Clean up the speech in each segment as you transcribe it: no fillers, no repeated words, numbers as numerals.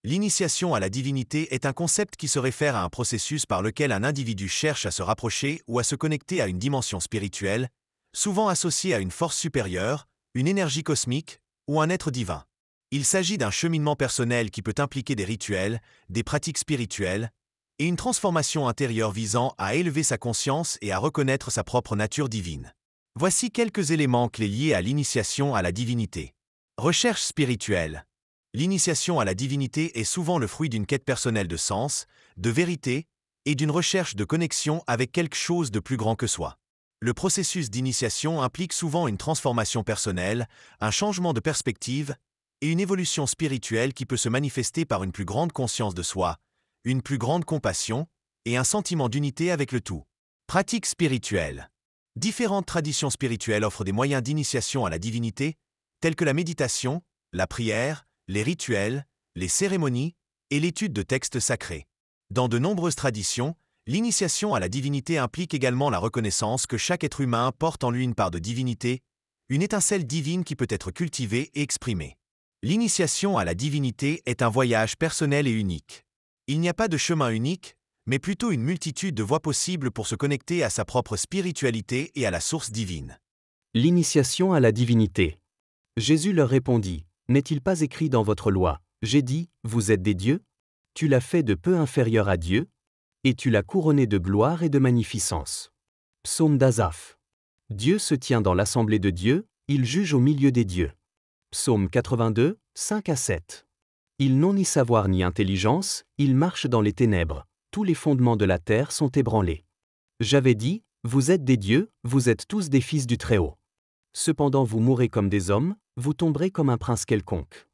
L'initiation à la divinité est un concept qui se réfère à un processus par lequel un individu cherche à se rapprocher ou à se connecter à une dimension spirituelle, souvent associée à une force supérieure, une énergie cosmique ou un être divin. Il s'agit d'un cheminement personnel qui peut impliquer des rituels, des pratiques spirituelles, et une transformation intérieure visant à élever sa conscience et à reconnaître sa propre nature divine. Voici quelques éléments clés liés à l'initiation à la divinité. Recherche spirituelle. L'initiation à la divinité est souvent le fruit d'une quête personnelle de sens, de vérité et d'une recherche de connexion avec quelque chose de plus grand que soi. Le processus d'initiation implique souvent une transformation personnelle, un changement de perspective et une évolution spirituelle qui peut se manifester par une plus grande conscience de soi, une plus grande compassion et un sentiment d'unité avec le tout. Pratique spirituelle. Différentes traditions spirituelles offrent des moyens d'initiation à la divinité, tels que la méditation, la prière, les rituels, les cérémonies et l'étude de textes sacrés. Dans de nombreuses traditions, l'initiation à la divinité implique également la reconnaissance que chaque être humain porte en lui une part de divinité, une étincelle divine qui peut être cultivée et exprimée. L'initiation à la divinité est un voyage personnel et unique. Il n'y a pas de chemin unique, mais plutôt une multitude de voies possibles pour se connecter à sa propre spiritualité et à la source divine. L'initiation à la divinité. Jésus leur répondit, « N'est-il pas écrit dans votre loi, j'ai dit, vous êtes des dieux? Tu l'as fait de peu inférieur à Dieu, et tu l'as couronné de gloire et de magnificence. » Psaume d'Asaph. Dieu se tient dans l'assemblée de Dieu, il juge au milieu des dieux. Psaume 82, 5-7. Ils n'ont ni savoir ni intelligence, ils marchent dans les ténèbres, tous les fondements de la terre sont ébranlés. J'avais dit, vous êtes des dieux, vous êtes tous des fils du Très-Haut. Cependant vous mourrez comme des hommes, vous tomberez comme un prince quelconque.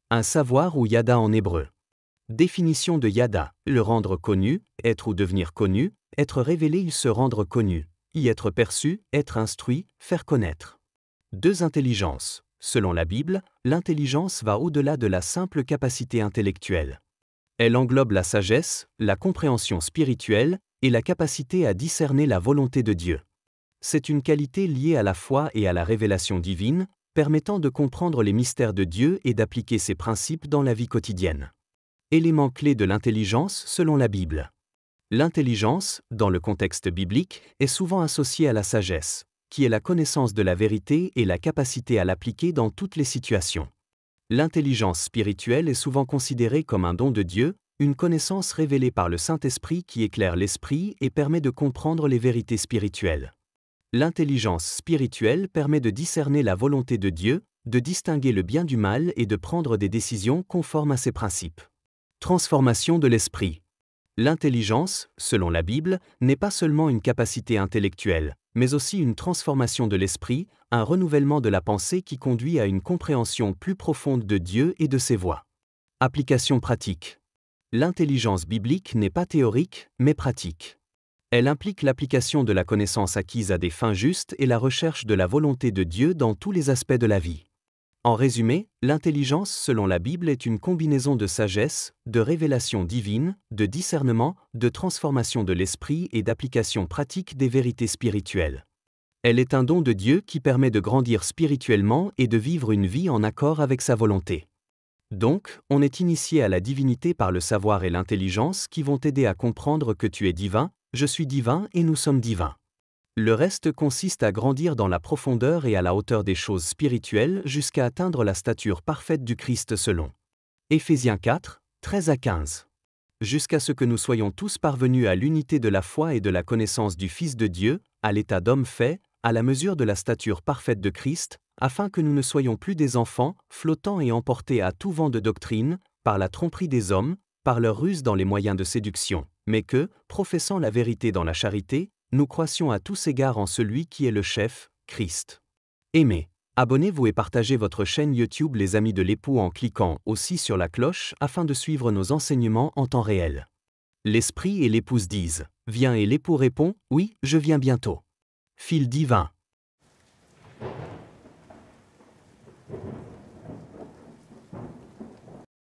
Un savoir ou yada en hébreu. Définition de yada, le rendre connu, être ou devenir connu, être révélé il se rendre connu, y être perçu, être instruit, faire connaître. Deux intelligences. Selon la Bible, l'intelligence va au-delà de la simple capacité intellectuelle. Elle englobe la sagesse, la compréhension spirituelle et la capacité à discerner la volonté de Dieu. C'est une qualité liée à la foi et à la révélation divine, permettant de comprendre les mystères de Dieu et d'appliquer ses principes dans la vie quotidienne. Élément clé de l'intelligence selon la Bible. L'intelligence, dans le contexte biblique, est souvent associée à la sagesse, qui est la connaissance de la vérité et la capacité à l'appliquer dans toutes les situations. L'intelligence spirituelle est souvent considérée comme un don de Dieu, une connaissance révélée par le Saint-Esprit qui éclaire l'esprit et permet de comprendre les vérités spirituelles. L'intelligence spirituelle permet de discerner la volonté de Dieu, de distinguer le bien du mal et de prendre des décisions conformes à ses principes. Transformation de l'esprit. L'intelligence, selon la Bible, n'est pas seulement une capacité intellectuelle, mais aussi une transformation de l'esprit, un renouvellement de la pensée qui conduit à une compréhension plus profonde de Dieu et de ses voies. Application pratique. L'intelligence biblique n'est pas théorique, mais pratique. Elle implique l'application de la connaissance acquise à des fins justes et la recherche de la volonté de Dieu dans tous les aspects de la vie. En résumé, l'intelligence selon la Bible est une combinaison de sagesse, de révélation divine, de discernement, de transformation de l'esprit et d'application pratique des vérités spirituelles. Elle est un don de Dieu qui permet de grandir spirituellement et de vivre une vie en accord avec sa volonté. Donc, on est initié à la divinité par le savoir et l'intelligence qui vont t'aider à comprendre que tu es divin, je suis divin et nous sommes divins. Le reste consiste à grandir dans la profondeur et à la hauteur des choses spirituelles jusqu'à atteindre la stature parfaite du Christ selon Éphésiens 4, 13-15. Jusqu'à ce que nous soyons tous parvenus à l'unité de la foi et de la connaissance du Fils de Dieu, à l'état d'homme fait, à la mesure de la stature parfaite de Christ, afin que nous ne soyons plus des enfants, flottant et emportés à tout vent de doctrine, par la tromperie des hommes, par leur ruse dans les moyens de séduction, mais que, professant la vérité dans la charité, nous croissions à tous égards en celui qui est le chef, Christ. Aimez, abonnez-vous et partagez votre chaîne YouTube Les Amis de l'époux en cliquant aussi sur la cloche afin de suivre nos enseignements en temps réel. L'esprit et l'épouse disent, viens et l'époux répond, oui, je viens bientôt. Fil divin.